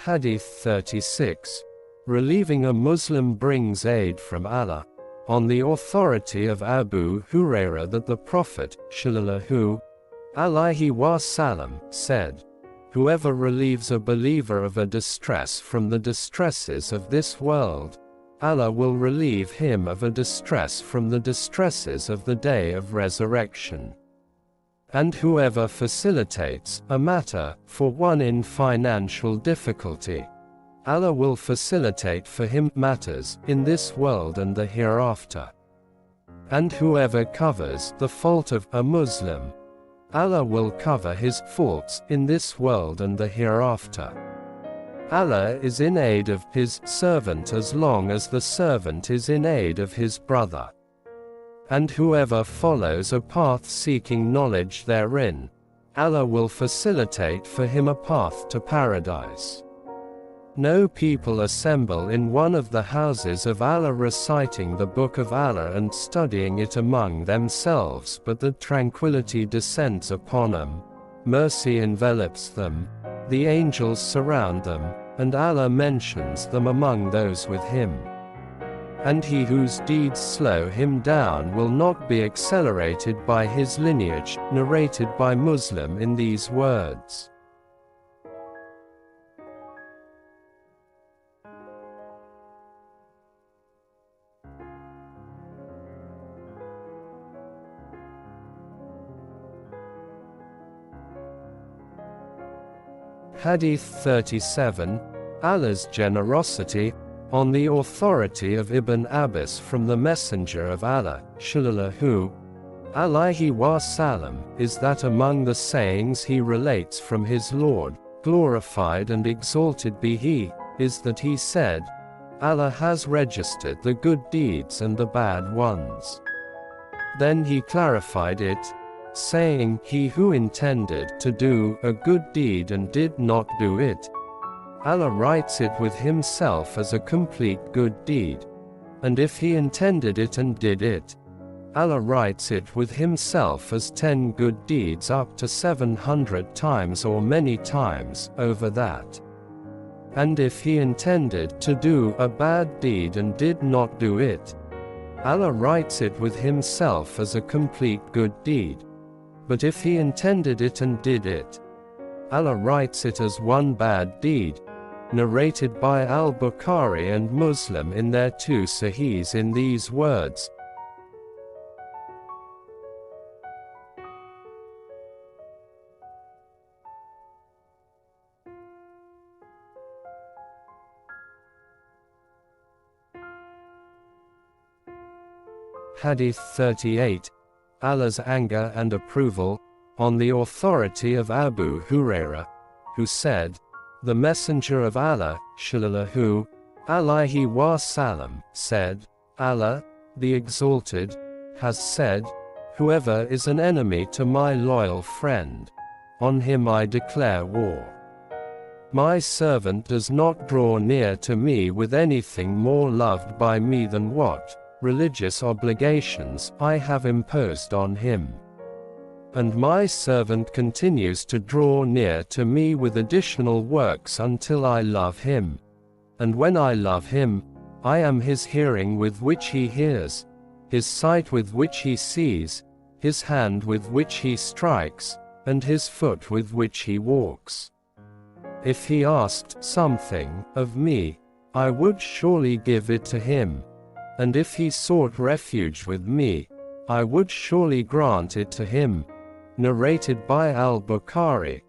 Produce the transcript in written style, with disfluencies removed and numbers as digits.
Hadith 36. Relieving a Muslim brings aid from Allah. On the authority of Abu Hurairah that the Prophet, sallallahu alaihi wasallam, said, "Whoever relieves a believer of a distress from the distresses of this world, Allah will relieve him of a distress from the distresses of the day of resurrection. And whoever facilitates a matter for one in financial difficulty, Allah will facilitate for him matters in this world and the hereafter. And whoever covers the fault of a Muslim, Allah will cover his faults in this world and the hereafter. Allah is in aid of his servant as long as the servant is in aid of his brother. And whoever follows a path seeking knowledge therein, Allah will facilitate for him a path to paradise. No people assemble in one of the houses of Allah reciting the book of Allah and studying it among themselves, but that tranquility descends upon them, mercy envelops them, the angels surround them, and Allah mentions them among those with him. And he whose deeds slow him down will not be accelerated by his lineage," narrated by Muslim in these words. Hadith 37. Allah's generosity. On the authority of Ibn Abbas from the Messenger of Allah, sallallahu alaihi wasallam, is that among the sayings he relates from his Lord, glorified and exalted be he, is that he said, "Allah has registered the good deeds and the bad ones." Then he clarified it, saying, "He who intended to do a good deed and did not do it, Allah writes it with himself as a complete good deed. And if he intended it and did it, Allah writes it with himself as 10 good deeds up to 700 times or many times over that. And if he intended to do a bad deed and did not do it, Allah writes it with himself as a complete good deed. But if he intended it and did it, Allah writes it as one bad deed," narrated by Al-Bukhari and Muslim in their two Sahihs in these words. Hadith 38. Allah's anger and approval. On the authority of Abu Hurairah, who said, "The Messenger of Allah, sallallahu alaihi wasallam, said, Allah, the Exalted, has said, whoever is an enemy to my loyal friend, on him I declare war. My servant does not draw near to me with anything more loved by me than what religious obligations I have imposed on him. And my servant continues to draw near to me with additional works until I love him. And when I love him, I am his hearing with which he hears, his sight with which he sees, his hand with which he strikes, and his foot with which he walks. If he asked something of me, I would surely give it to him. And if he sought refuge with me, I would surely grant it to him." Narrated by Al-Bukhari.